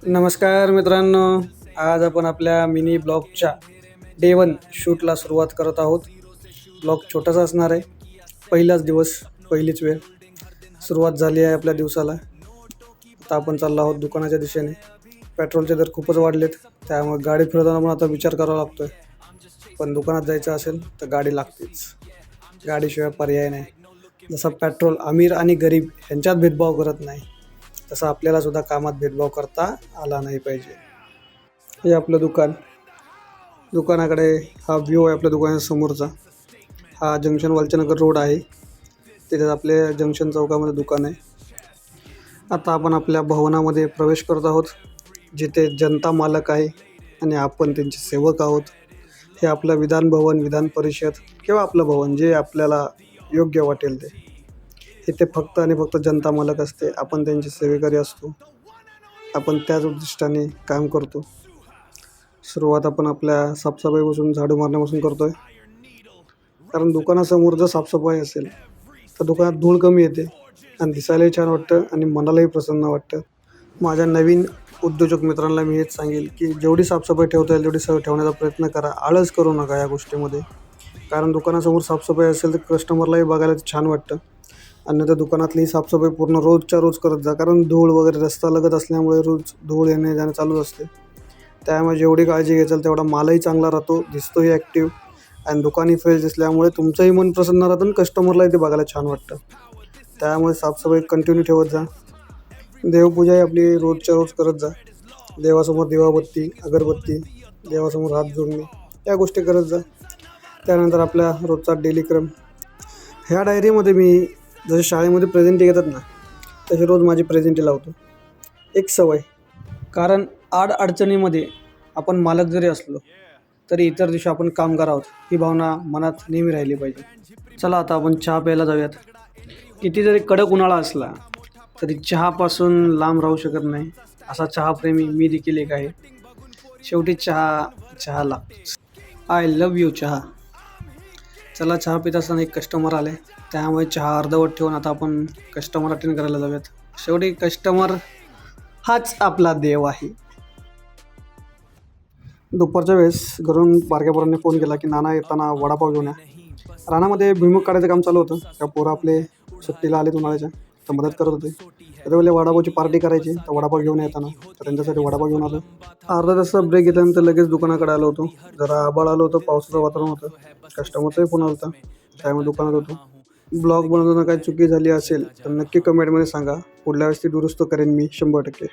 नमस्कार मित्रांनो. आज आपण आपल्या मिनी ब्लॉगच्या डे 1 शूटला सुरुवात करत आहोत. ब्लॉग छोटासा असणार आहे. पहिलाच दिवस, पहिलीच वेळ. सुरुवात झाली आहे आपल्या दिवसाला. आता आपण चाललो आहोत दुकानाच्या दिशेने. पेट्रोलचे दर खूपच वाढलेत, त्यामुळे गाडी फिरवताना पण आता विचार करावा लागतो आहे. पण दुकानात जायचं असेल तर गाडी लागतेच. गाडीशिवाय पर्याय नाही. जसं पेट्रोल अमीर आणि गरीब ह्यांच्यात भेदभाव करत नाही, तसं आपल्याला सुद्धा कामात भेदभाव करता आला नाही पाहिजे. हे आपलं दुकानाकडे हा व्ह्यू आहे आपल्या दुकानाच्या समोरचा. हा जंक्शन वालचनगर रोड आहे. तिथे आपले जंक्शन चौकामध्ये दुकान आहे. आता आपण आपल्या भवनामध्ये प्रवेश करत आहोत, जिथे जनता मालक आहे आणि आपण त्यांचे सेवक आहोत. हे आपलं विधान भवन, विधान परिषद किंवा आपलं भवन, जे आपल्याला योग्य वाटेल ते. इथे फक्त आणि फक्त जनता मालक असते. आपण त्यांचे सेवेकरी असतो. आपण त्याच उद्दिष्टाने काम करतो. सुरुवात आपण आपल्या साफसफाईपासून, झाडू मारण्यापासून करतो आहे. कारण दुकानासमोर जर साफसफाई असेल तर दुकानात धूळ कमी येते आणि दिसायलाही छान वाटतं आणि मनालाही प्रसन्न वाटतं. माझ्या नवीन उद्योजक मित्रांना मी हेच सांगेल की जेवढी साफसफाई ठेवता येईल तेवढी ठेवण्याचा प्रयत्न करा. आळस करू नका या गोष्टीमध्ये. कारण दुकानासमोर साफसफाई असेल तर कस्टमरलाही बघायला छान वाटतं. अन्यथा दुकानातली साफसफाई पूर्ण रोजच्या रोज करत जा. कारण धूळ वगैरे रस्ता लगत असल्यामुळे रोज धूळ येणे जाणे चालूच असते. त्यामुळे जेवढी काळजी घ्याल तेवढा मालही चांगला राहतो, दिसतोही ॲक्टिव्ह, आणि दुकानही फ्रेश दिसल्यामुळे तुमचंही मन प्रसन्न राहतं आणि कस्टमरलाही ते बघायला छान वाटतं. त्यामुळे साफसफाई कंटिन्यू ठेवत जा. देवपूजाही आपली रोजच्या रोज करत जा. देवासमोर दिवाबत्ती, अगरबत्ती, देवासमोर हात जोडणे, या गोष्टी करत जा. त्यानंतर आपला रोजचा डेली क्रम. ह्या डायरीमध्ये मी जसे शाळेमध्ये प्रेझेंटी घेतात ना, तसे रोज माझी प्रेझेंटी लावतो. एक सवय. कारण अडचणीमध्ये आपण मालक जरी असलो तरी इतर दिवशी आपण कामगार आहोत, ही भावना मनात नेहमी राहिली पाहिजे. चला आता आपण चहा प्यायला जाऊयात. किती जरी कडक उन्हाळा असला तरी चहापासून लांब राहू शकत नाही, असा चहाप्रेमी मी देखील एक आहे. शेवटी चहा लागतोच. आय लव्ह यू चहा. चला, चहा पित असताना एक कस्टमर आले, त्यामुळे चहा अर्धवट ठेवून आता आपण कस्टमर अटेंड करायला जाऊयात. शेवटी कस्टमर हाच आपला देव आहे. दुपारच्या वेळेस घरून बारक्या पोरांनी फोन केला की नाना येताना वडापाव घेऊन या. रानामध्ये भुईमुग काढायचं काम चालू होतं. त्या पोरं आपले सुट्टीला आले उन्हाळ्याच्या, तर मदत करत होते. त्यावेळेला वडापावची पार्टी करायची, तर वडापाव घेऊन येताना तर त्यांच्यासाठी वडापाव घेऊन आलो. अर्धा तासाचा ब्रेक घेतल्यानंतर लगेच दुकानाकडे आलो होतो. जरा आभाळ आलं होतं, पावसाचं वातावरण होतं. कस्टमरचाही फोन आला होता, त्यामुळे दुकानात होतो. ब्लॉग बनवताना काही चुकी झाली असेल तर नक्की कमेंटमध्ये सांगा. पुढल्या वेळेस ती दुरुस्त करेन मी 100%.